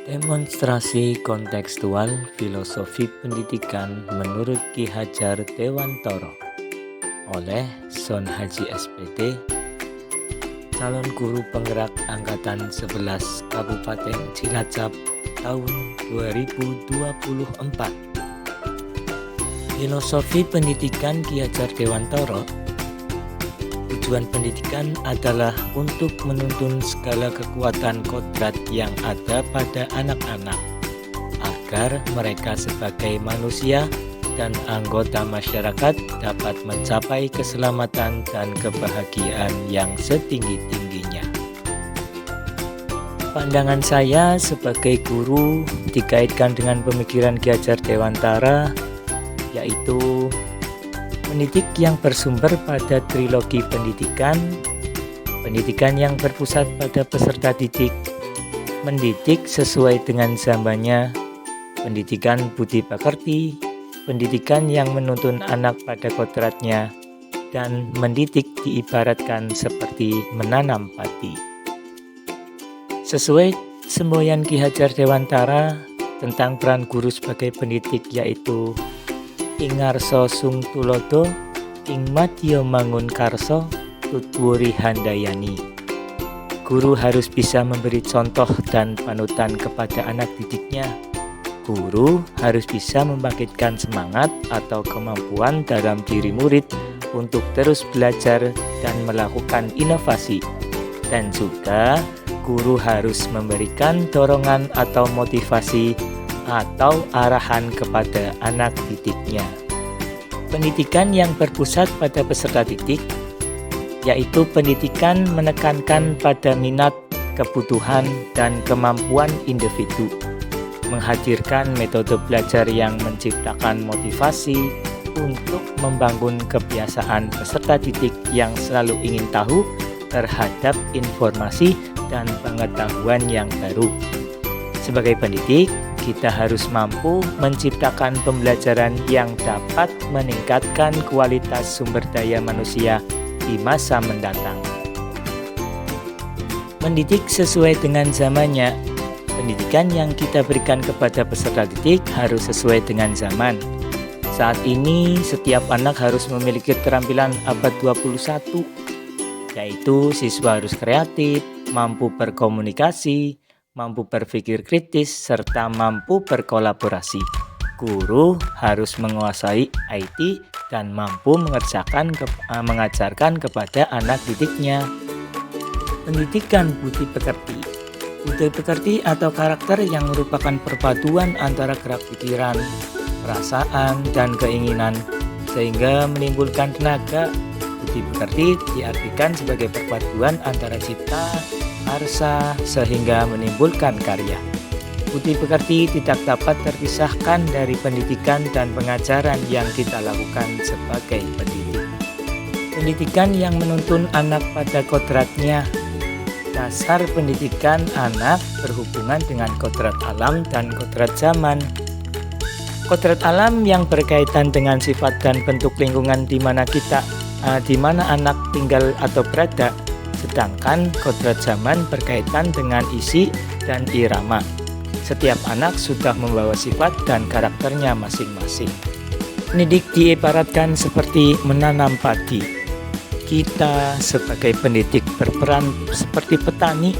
Demonstrasi kontekstual filosofi pendidikan menurut Ki Hajar Dewantara oleh Son Haji SPD, calon guru penggerak Angkatan 11 Kabupaten Cilacap tahun 2024. Filosofi pendidikan Ki Hajar Dewantara. Tujuan pendidikan adalah untuk menuntun segala kekuatan kodrat yang ada pada anak-anak agar mereka sebagai manusia dan anggota masyarakat dapat mencapai keselamatan dan kebahagiaan yang setinggi-tingginya. Pandangan saya sebagai guru dikaitkan dengan pemikiran Ki Hajar Dewantara, yaitu mendidik yang bersumber pada trilogi pendidikan, pendidikan yang berpusat pada peserta didik, mendidik sesuai dengan zamannya, pendidikan budi pekerti, pendidikan yang menuntun anak pada kodratnya, dan mendidik diibaratkan seperti menanam padi. Sesuai semboyan Ki Hajar Dewantara tentang peran guru sebagai pendidik, yaitu Ingarso sung tulodo, ing madya mangun karso, tutwuri handayani. Guru harus bisa memberi contoh dan panutan kepada anak didiknya. Guru harus bisa membangkitkan semangat atau kemampuan dalam diri murid untuk terus belajar dan melakukan inovasi. Dan juga guru harus memberikan dorongan atau motivasi atau arahan kepada anak didiknya. Pendidikan yang berpusat pada peserta didik, yaitu pendidikan menekankan pada minat, kebutuhan, dan kemampuan individu, menghadirkan metode belajar yang menciptakan motivasi untuk membangun kebiasaan peserta didik yang selalu ingin tahu terhadap informasi dan pengetahuan yang baru. Sebagai pendidik, kita harus mampu menciptakan pembelajaran yang dapat meningkatkan kualitas sumber daya manusia di masa mendatang. Mendidik sesuai dengan zamannya. Pendidikan yang kita berikan kepada peserta didik harus sesuai dengan zaman. Saat ini, setiap anak harus memiliki keterampilan abad 21, yaitu siswa harus kreatif, mampu berkomunikasi, mampu berpikir kritis, serta mampu berkolaborasi. Guru harus menguasai IT dan mampu mengajarkan kepada anak didiknya. Pendidikan budi pekerti. Budi pekerti atau karakter yang merupakan perpaduan antara gerak pikiran, perasaan, dan keinginan, sehingga menimbulkan tenaga. Budi pekerti diartikan sebagai perpaduan antara cipta, arsa, sehingga menimbulkan karya. Budi pekerti tidak dapat terpisahkan dari pendidikan dan pengajaran yang kita lakukan sebagai pendidik. Pendidikan yang menuntun anak pada kodratnya. Dasar pendidikan anak berhubungan dengan kodrat alam dan kodrat zaman. Kodrat alam yang berkaitan dengan sifat dan bentuk lingkungan di mana anak tinggal atau berada. Sedangkan kodrat zaman berkaitan dengan isi dan irama. Setiap anak sudah membawa sifat dan karakternya masing-masing. Pendidik diibaratkan seperti menanam padi. Kita sebagai pendidik berperan seperti petani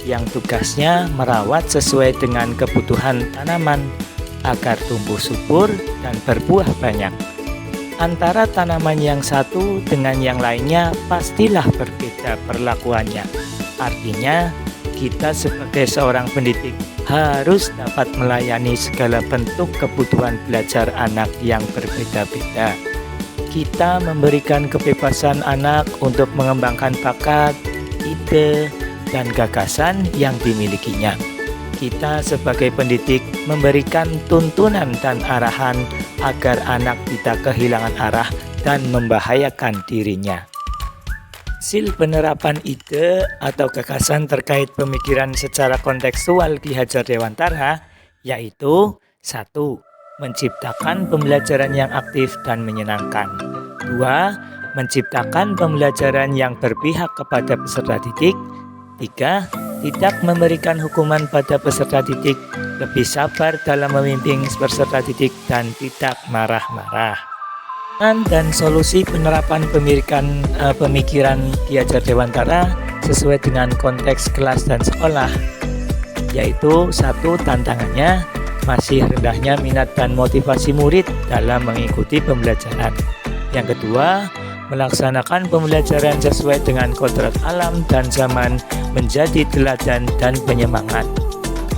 yang tugasnya merawat sesuai dengan kebutuhan tanaman agar tumbuh subur dan berbuah banyak. Antara tanaman yang satu dengan yang lainnya pastilah berbeda perlakuannya. Artinya, kita sebagai seorang pendidik harus dapat melayani segala bentuk kebutuhan belajar anak yang berbeda-beda. Kita memberikan kebebasan anak untuk mengembangkan bakat, ide, dan gagasan yang dimilikinya. Kita sebagai pendidik memberikan tuntunan dan arahan agar anak tidak kehilangan arah dan membahayakan dirinya. Hasil penerapan ide atau gagasan terkait pemikiran secara kontekstual Ki Hajar Dewantara, yaitu 1. Menciptakan pembelajaran yang aktif dan menyenangkan. 2. Menciptakan pembelajaran yang berpihak kepada peserta didik. 3. tidak memberikan hukuman pada peserta didik, lebih sabar dalam memimpin peserta didik, dan tidak marah-marah. Dan solusi penerapan pemikiran Ki Hajar Dewantara sesuai dengan konteks kelas dan sekolah, yaitu satu, tantangannya masih rendahnya minat dan motivasi murid dalam mengikuti pembelajaran. Yang kedua, melaksanakan pembelajaran sesuai dengan kodrat alam dan zaman menjadi teladan dan penyemangat.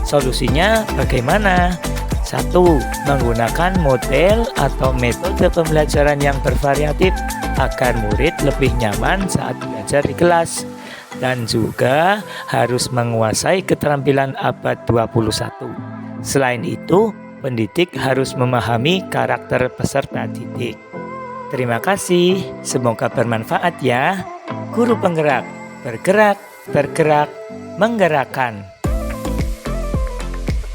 Solusinya bagaimana? 1. Menggunakan model atau metode pembelajaran yang bervariatif agar murid lebih nyaman saat belajar di kelas. Dan juga harus menguasai keterampilan abad 21. Selain itu, pendidik harus memahami karakter peserta didik. Terima kasih, semoga bermanfaat ya. Guru penggerak, bergerak, bergerak, menggerakkan.